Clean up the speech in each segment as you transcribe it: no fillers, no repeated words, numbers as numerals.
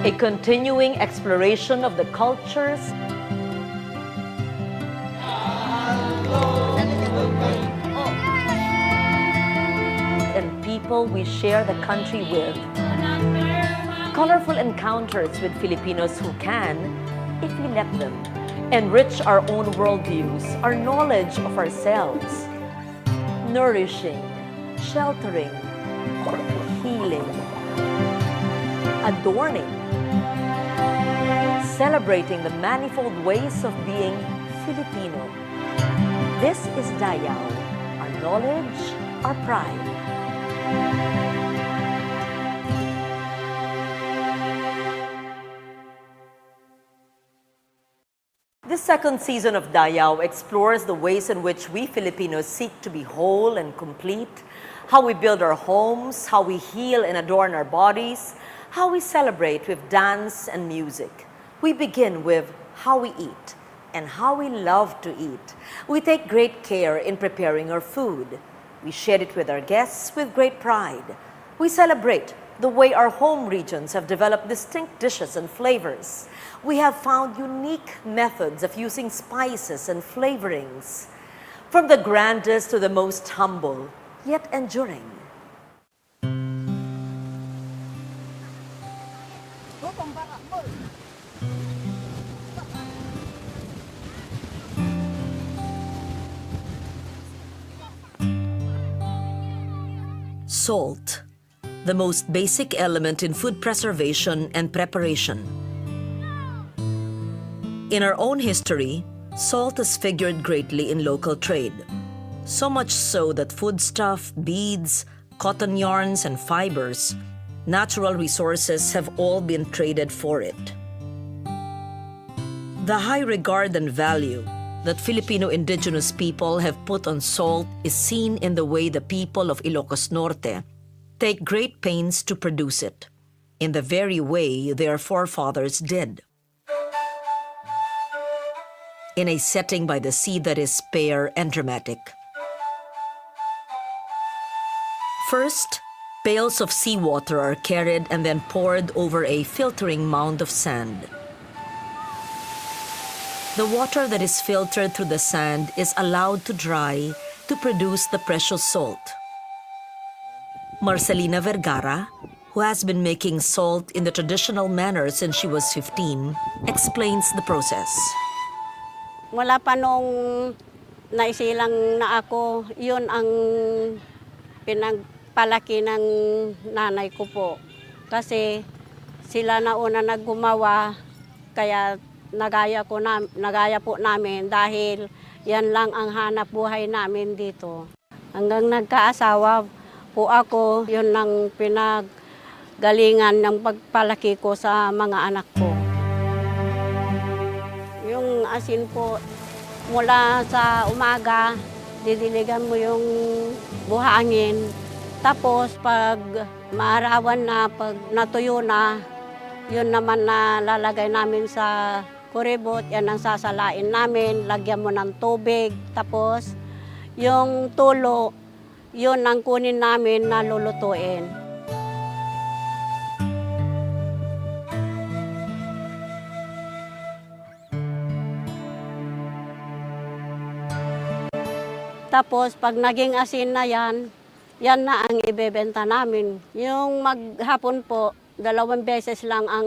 a continuing exploration of the cultures and people we share the country with. Colorful encounters with Filipinos who can, if we let them, enrich our own worldviews, our knowledge of ourselves. Nourishing, sheltering, healing, adorning, celebrating the manifold ways of being Filipino. This is Dayaw, our knowledge, our pride. This second season of Dayaw explores the ways in which we Filipinos seek to be whole and complete, how we build our homes, how we heal and adorn our bodies, how we celebrate with dance and music. We begin with how we eat and how we love to eat. We take great care in preparing our food. We share it with our guests with great pride. We celebrate the way our home regions have developed distinct dishes and flavors. We have found unique methods of using spices and flavorings, from the grandest to the most humble, yet enduring. Salt, the most basic element in food preservation and preparation. In our own history, salt has figured greatly in local trade. So much so that foodstuff, beads, cotton yarns, and fibers, natural resources have all been traded for it. The high regard and value that Filipino indigenous people have put on salt is seen in the way the people of Ilocos Norte take great pains to produce it, in the very way their forefathers did. In a setting by the sea that is spare and dramatic. First, pails of seawater are carried and then poured over a filtering mound of sand. The water that is filtered through the sand is allowed to dry to produce the precious salt. Marcelina Vergara, who has been making salt in the traditional manner since she was 15, explains the process. Mula pa nung naisilang na ako, yun ang pinagpalaki ng nanay ko po. Kasi sila na una naggumawa, kaya nagaya po namin dahil yan lang ang hanap buhay namin dito. Hanggang nagkaasawa po ako, yun ang pinaggalingan ng pagpalaki ko sa mga anak ko. Yung asin po, mula sa umaga, didiligan mo yung buhangin. Tapos pag maarawan na, pag natuyo na, yun naman na lalagay namin sa kuribot, yan ang sasalain namin, lagyan mo ng tubig. Tapos yung tulo, yun ang kunin namin na lulutuin. Tapos pag naging asin na yan, yan na ang ibebenta namin. Yung maghapon po, 2 beses lang ang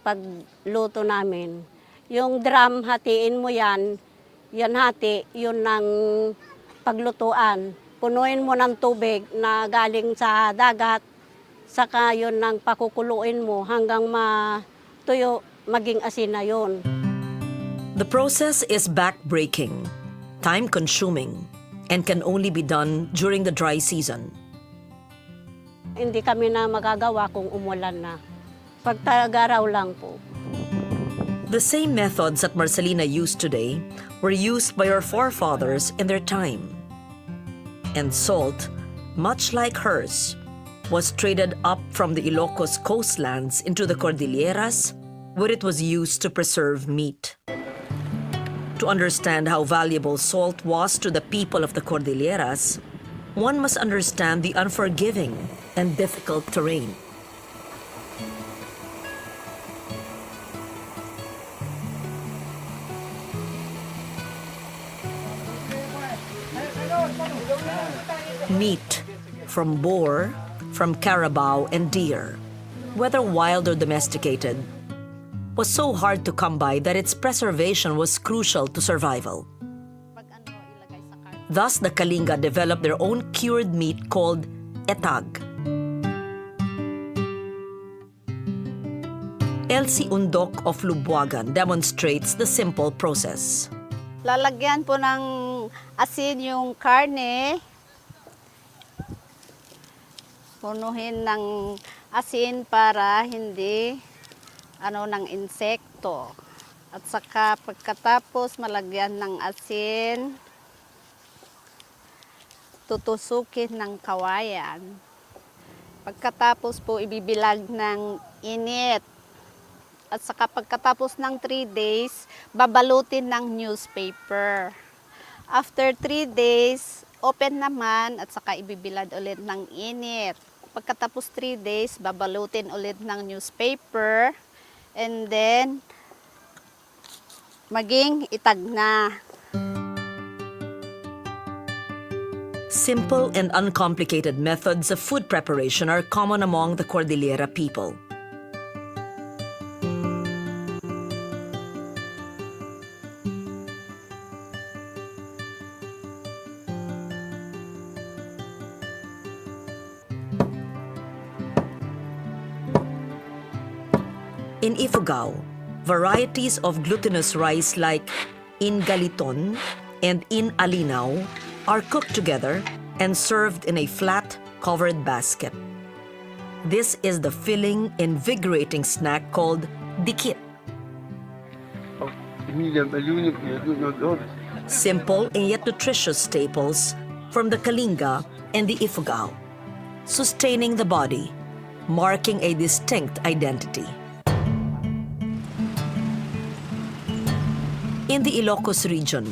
pagluto namin. Yung drum, hatiin mo yan, yan hati, yun ng paglutuan. Punuin mo ng tubig na galing sa dagat, saka yun ng pakukuluin mo hanggang matuyo, maging asin na yun. The process is back-breaking, time-consuming, and can only be done during the dry season. Hindi kami na magagawa kung umulan na. Pagtagaraw lang po. The same methods that Marcelina used today were used by our forefathers in their time. And salt, much like hers, was traded up from the Ilocos coastlands into the Cordilleras, where it was used to preserve meat. To understand how valuable salt was to the people of the Cordilleras, one must understand the unforgiving and difficult terrain. Meat from boar, from carabao and deer, whether wild or domesticated, was so hard to come by that its preservation was crucial to survival. Thus, the Kalinga developed their own cured meat called etag. Elsie Undok of Lubuagan demonstrates the simple process. Lalagyan po ng asin yung karne. Punuhin ng asin para hindi ng insekto. At saka pagkatapos malagyan ng asin, tutusukin ng kawayan. Pagkatapos po ibibilag ng init. At saka pagkatapos ng 3 days, babalutin ng newspaper. After 3 days, open naman at saka ibibilad ulit ng init. Pagkatapos 3 days, babalutin ulit ng newspaper. And then, maging itag na. Simple and uncomplicated methods of food preparation are common among the Cordillera people. In Ifugao, varieties of glutinous rice like ingaliton and inalinaw are cooked together and served in a flat, covered basket. This is the filling, invigorating snack called dikit. Simple and yet nutritious staples from the Kalinga and the Ifugao, sustaining the body, marking a distinct identity. In the Ilocos region,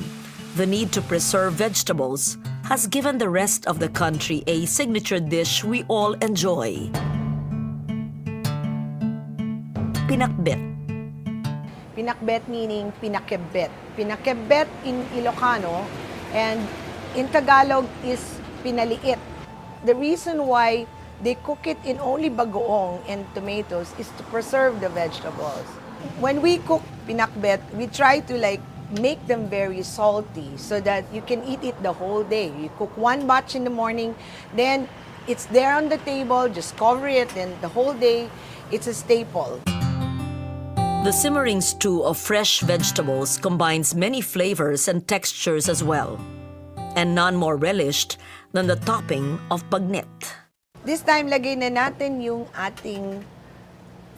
the need to preserve vegetables has given the rest of the country a signature dish we all enjoy. Pinakbet. Pinakbet meaning pinakebet. Pinakebet in Ilocano and in Tagalog is pinaliit. The reason why they cook it in only bagoong and tomatoes is to preserve the vegetables. When we cook pinakbet, we try to make them very salty so that you can eat it the whole day. You cook one batch in the morning, then it's there on the table, just cover it, and the whole day, it's a staple. The simmering stew of fresh vegetables combines many flavors and textures as well, and none more relished than the topping of bagnet. This time, lagay na natin yung ating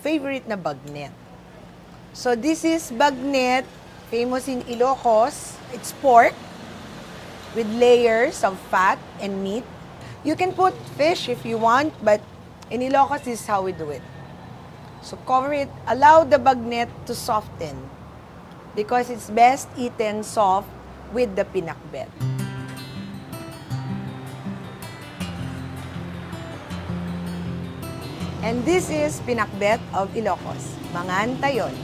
favorite na bagnet. So this is bagnet, famous in Ilocos. It's pork with layers of fat and meat. You can put fish if you want, but in Ilocos, this is how we do it. So cover it, allow the bagnet to soften because it's best eaten soft with the pinakbet. And this is pinakbet of Ilocos, Mangan Tayon.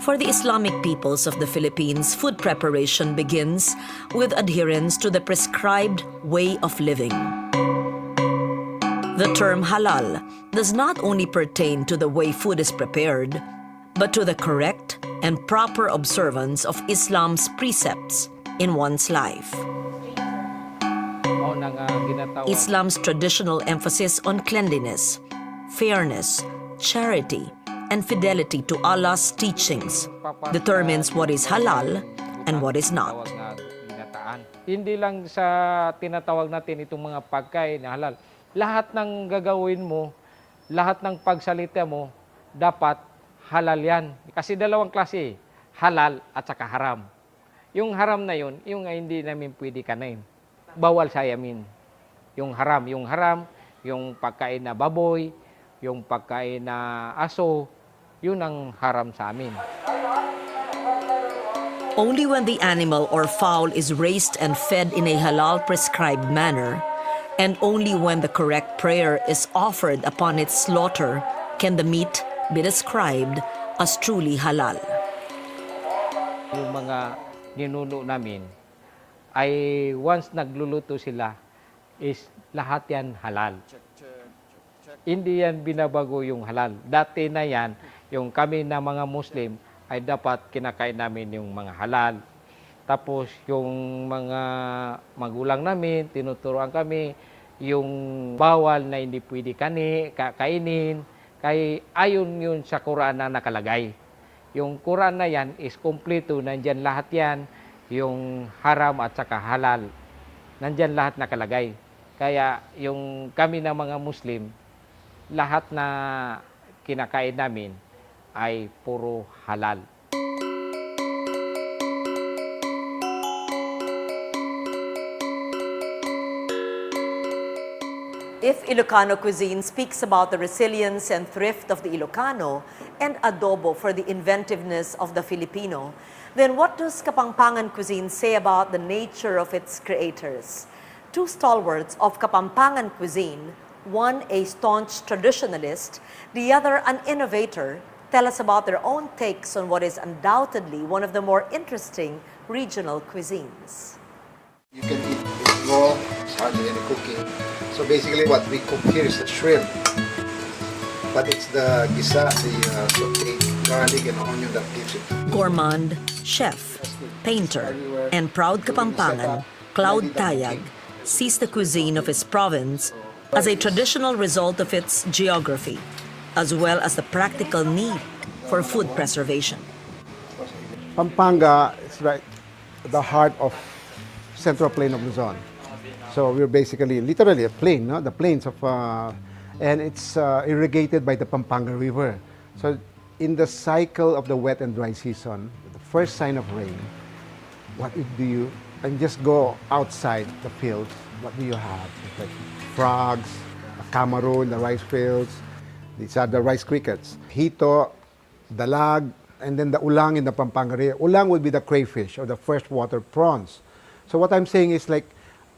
For the Islamic peoples of the Philippines, food preparation begins with adherence to the prescribed way of living. The term halal does not only pertain to the way food is prepared, but to the correct and proper observance of Islam's precepts in one's life. Islam's traditional emphasis on cleanliness, fairness, charity, and fidelity to Allah's teachings determines what is halal and what is not. Hindi lang sa tinatawag natin itong mga pagkain na halal. Lahat ng gagawin mo, lahat ng pagsalita mo, dapat halal yan. Kasi dalawang klase, halal at saka haram. Yung haram na yun, yung hindi namin pwede kanin. Bawal sa yamin. Yung haram, yung pagkain na baboy, yung pagkain na aso, yun ang haram sa amin. Only when the animal or fowl is raised and fed in a halal prescribed manner, and only when the correct prayer is offered upon its slaughter, can the meat be described as truly halal. Yung mga ninuno namin ay once nagluluto sila is lahat yan halal. Hindi yan binabago yung halal. Dati na yan, yung kami na mga Muslim ay dapat kinakain namin yung mga halal. Tapos yung mga magulang namin, tinuturuan kami yung bawal na hindi pwede kainin. Kaya ayon yun sa Quran na nakalagay. Yung Quran na yan is kompleto, nandyan lahat yan, yung haram at saka halal. Nandyan lahat nakalagay. Kaya yung kami na mga Muslim, lahat na kinakain namin ay puro halal. If Ilocano cuisine speaks about the resilience and thrift of the Ilocano and adobo for the inventiveness of the Filipino, then what does Kapampangan cuisine say about the nature of its creators? Two stalwarts of Kapampangan cuisine, one a staunch traditionalist, the other an innovator, tell us about their own takes on what is undoubtedly one of the more interesting regional cuisines. You can eat it raw, it's hardly any cooking. So basically what we cook here is the shrimp. But it's the gisa, the sauteed garlic and onion that gives it. Gourmand, chef, painter, and proud Kapampangan, Cloud Tayag, sees the cuisine of his province as a traditional result of its geography, as well as the practical need for food preservation. Pampanga is right at the heart of Central Plain of Luzon. So we're basically, literally a plain, no? The plains of, and it's irrigated by the Pampanga River. So in the cycle of the wet and dry season, the first sign of rain, what do you, and just go outside the fields, what do you have? It's like frogs, a camaro in the rice fields, these are the rice crickets, hito, dalag, and then the ulang in the Pampanga River. Ulang would be the crayfish or the freshwater prawns. So what I'm saying is like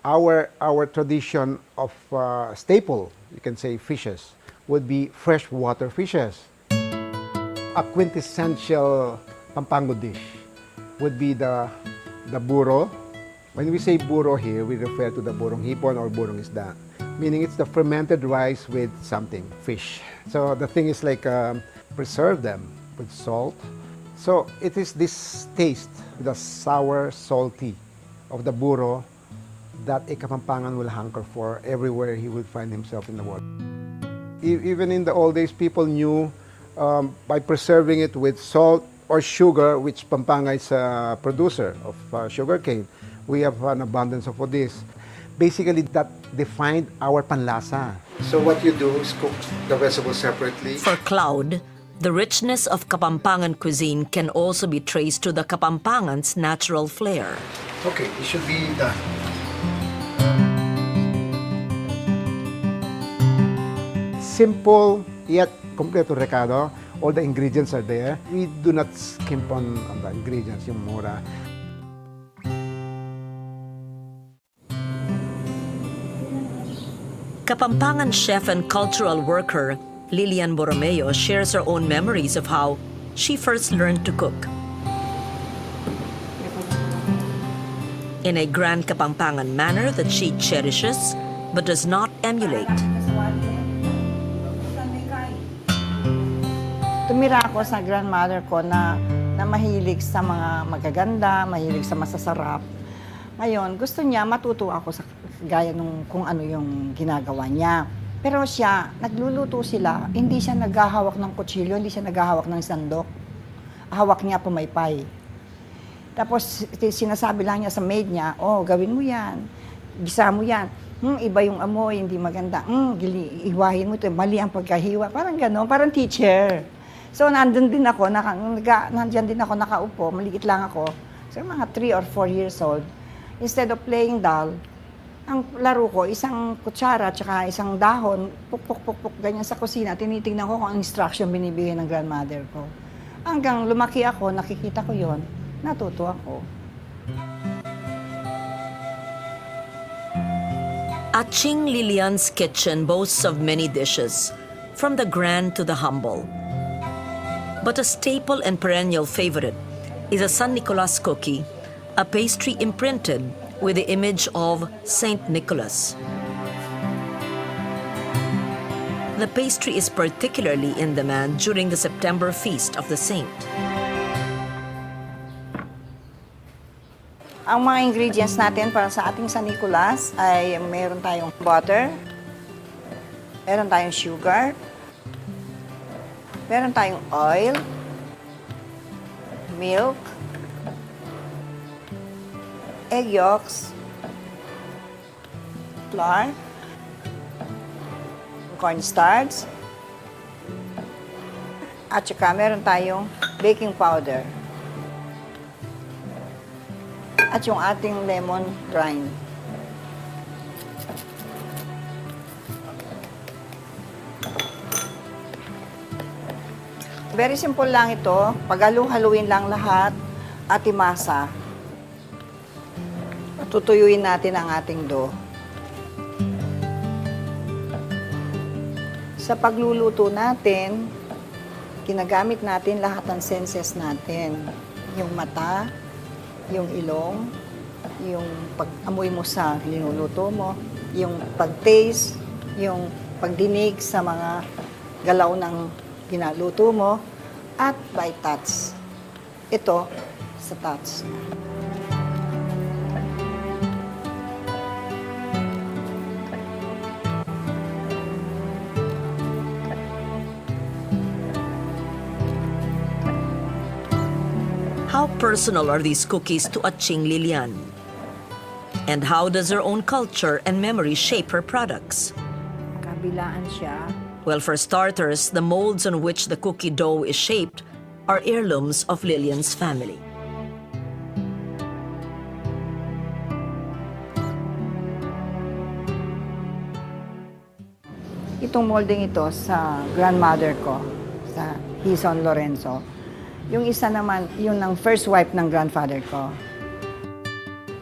our tradition of staple, you can say fishes, would be freshwater fishes. A quintessential Pampango dish would be the buro. When we say buro here, we refer to the burong hipon or burong isda, meaning it's the fermented rice with something, fish. So the thing is like preserve them with salt. So it is this taste, the sour, salty of the buro that a Kapampangan will hanker for everywhere he will find himself in the world. Even in the old days, people knew by preserving it with salt or sugar, which Pampanga is a producer of sugar cane. We have an abundance of this. Basically, that defined our panlasa. So what you do is cook the vegetables separately. For Cloud, the richness of Kapampangan cuisine can also be traced to the Kapampangan's natural flair. Okay, it should be done. Simple yet completo recado. All the ingredients are there. We do not skimp on the ingredients, yung mura. Kapampangan chef and cultural worker Lilian Borromeo shares her own memories of how she first learned to cook. In a grand Kapampangan manner that she cherishes but does not emulate. Tumira ako sa grandmother ko na mahilig sa mga magaganda, mahilig sa masasarap. Ngayon, gusto niya matuto ako sa gaya nung kung ano yung ginagawa niya. Pero siya, nagluluto sila, hindi siya naghahawak ng kutsilyo, hindi siya naghahawak ng sandok. Hawak niya pumaypay. Tapos sinasabi lang niya sa maid niya, oh, gawin mo yan, gisa mo yan. Iba yung amoy, hindi maganda. Iwahin mo ito, mali ang pagkahiwa. Parang gano'n, parang teacher. So, nandyan din ako nakaupo, maliit lang ako. So, mga 3 or 4 years old. Instead of playing doll, ang laro ko, isang kutsara at saka isang dahon, puk, ganyan sa kusina. Tinitingnan ko kung ang instruction binibigay ng grandmother ko. Hanggang lumaki ako, nakikita ko yon. natuto ako. Aching Lilian's kitchen boasts of many dishes, from the grand to the humble. But a staple and perennial favorite is a San Nicolas cookie, a pastry imprinted with the image of Saint Nicholas. The pastry is particularly in demand during the September feast of the saint. Ang mga ingredients natin para sa ating San Nicolas ay meron tayong butter, meron tayong sugar, meron tayong oil, milk, egg yolks, flour, cornstarch, at saka meron tayong baking powder. At yung ating lemon rind. Very simple lang ito. Paghalu-haluin lang lahat at imasa. Tutuyuin natin ang ating dough. Sa pagluluto natin, ginagamit natin lahat ng senses natin. Yung mata, yung ilong, yung pag-amoy mo sa linuluto mo, yung pag-taste, yung pagdinig sa mga galaw ng ginaluto mo, at by touch. Ito, sa touch. How personal are these cookies to Aching Lilian? And how does her own culture and memory shape her products? Kabilaan siya. Well, for starters, the molds on which the cookie dough is shaped are heirlooms of Lilian's family. Itong molding ito sa grandmother ko, sa Hison Lorenzo. Yung isa naman, yun ang first wife ng grandfather ko.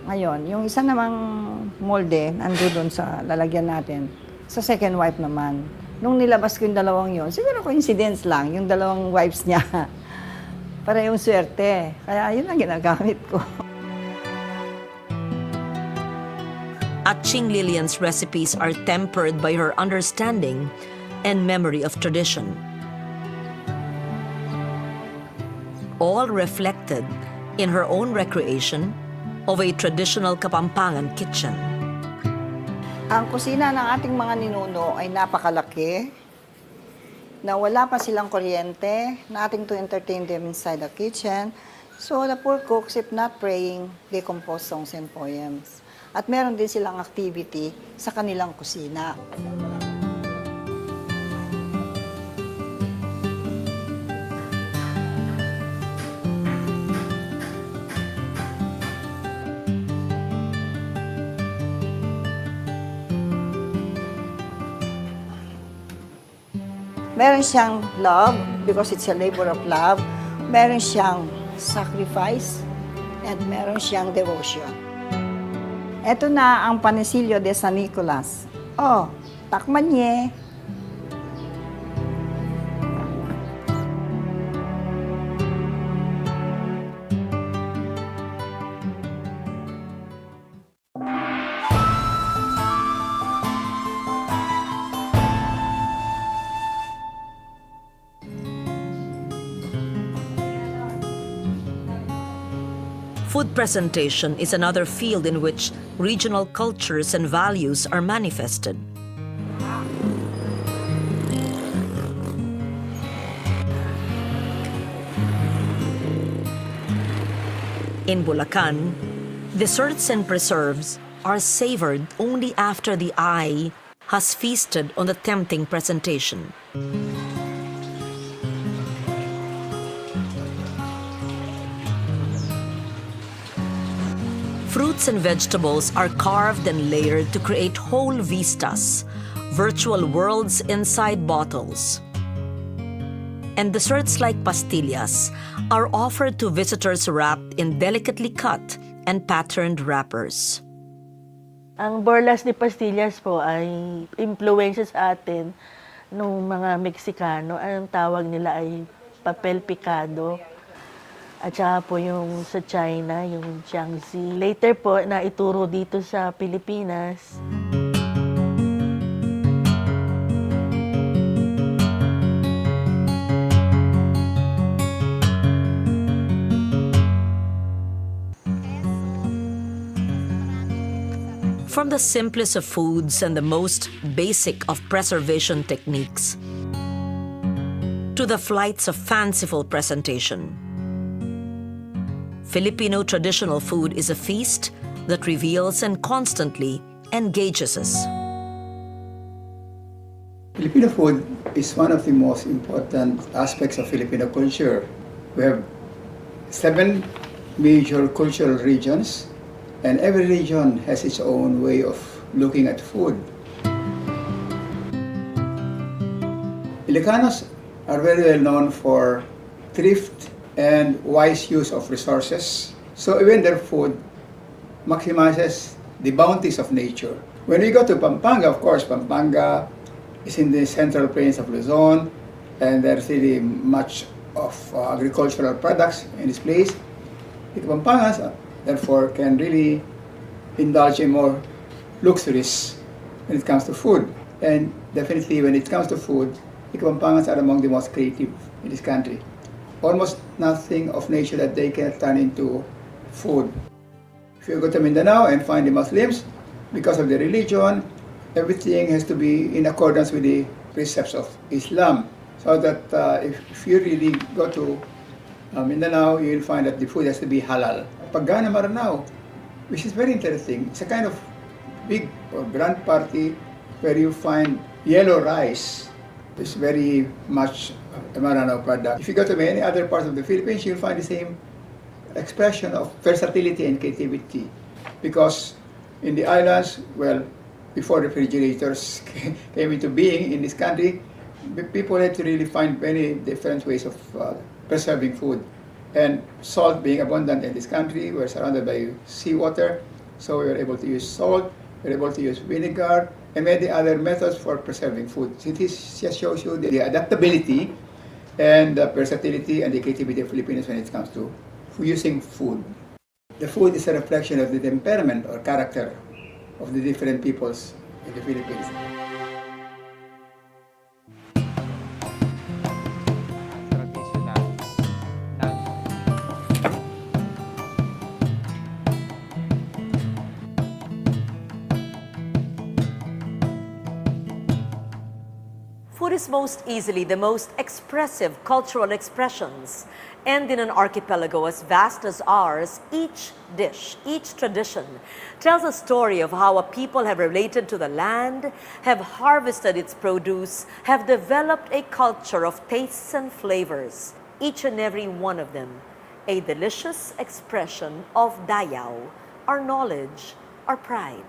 Ngayon, yung isa namang molde, nando doon sa lalagyan natin, sa second wife naman. Nung nilabas ko yung dalawang yun, siguro coincidence lang, yung dalawang wives niya. Para yung swerte. Kaya yun ang ginagamit ko. Aching Lilian's recipes are tempered by her understanding and memory of tradition. All reflected in her own recreation of a traditional Kapampangan kitchen. Ang kusina ng ating mga ninuno ay napakalaki, na wala pa silang kuryente, nothing to entertain them inside the kitchen. So the poor cooks, if not praying, they compose songs and poems. At meron din silang activity sa kanilang kusina. Meron siyang love, because it's a labor of love. Meron siyang sacrifice, and meron siyang devotion. Ito na ang panisilyo de San Nicolas. Oh, takman niya. Food presentation is another field in which regional cultures and values are manifested. In Bulacan, desserts and preserves are savored only after the eye has feasted on the tempting presentation. Fruits and vegetables are carved and layered to create whole vistas, virtual worlds inside bottles. and desserts like pastillas are offered to visitors wrapped in delicately cut and patterned wrappers. Ang borlas ni pastillas po ay impluwensya sa atin nung mga Meksikano. Ang tawag nila ay papel picado. At saka po yung sa China, yung Jiangxi. Later po, naituro dito sa Pilipinas. From the simplest of foods and the most basic of preservation techniques to the flights of fanciful presentation, Filipino traditional food is a feast that reveals and constantly engages us. Filipino food is one of the most important aspects of Filipino culture. We have 7 major cultural regions, and every region has its own way of looking at food. Ilocanos are very well known for thrift and wise use of resources. So even their food maximizes the bounties of nature. When we go to Pampanga, of course, Pampanga is in the central plains of Luzon, and there's really much of agricultural products in this place. The Pampangas, therefore, can really indulge in more luxuries when it comes to food. And definitely when it comes to food, the Pampangas are among the most creative in this country. Almost nothing of nature that they can turn into food. If you go to Mindanao and find the Muslims, because of their religion, everything has to be in accordance with the precepts of Islam. So that if you really go to Mindanao, you'll find that the food has to be halal. Paggana Maranao, which is very interesting. It's a kind of big or grand party where you find yellow rice. It's very much a Maranao product. If you go to many other parts of the Philippines, you'll find the same expression of versatility and creativity. Because in the islands, well, before refrigerators came into being in this country, people had to really find many different ways of preserving food. And salt being abundant in this country, we're surrounded by seawater, so we were able to use salt, we were able to use vinegar, and many other methods for preserving food. So this just shows you the adaptability and the versatility and the creativity of Filipinos when it comes to using food. The food is a reflection of the temperament or character of the different peoples in the Philippines. Traditional ng Food is most easily the most expressive cultural expressions. And in an archipelago as vast as ours, each dish, each tradition tells a story of how a people have related to the land, have harvested its produce, have developed a culture of tastes and flavors, each and every one of them a delicious expression of Dayaw, our knowledge, our pride.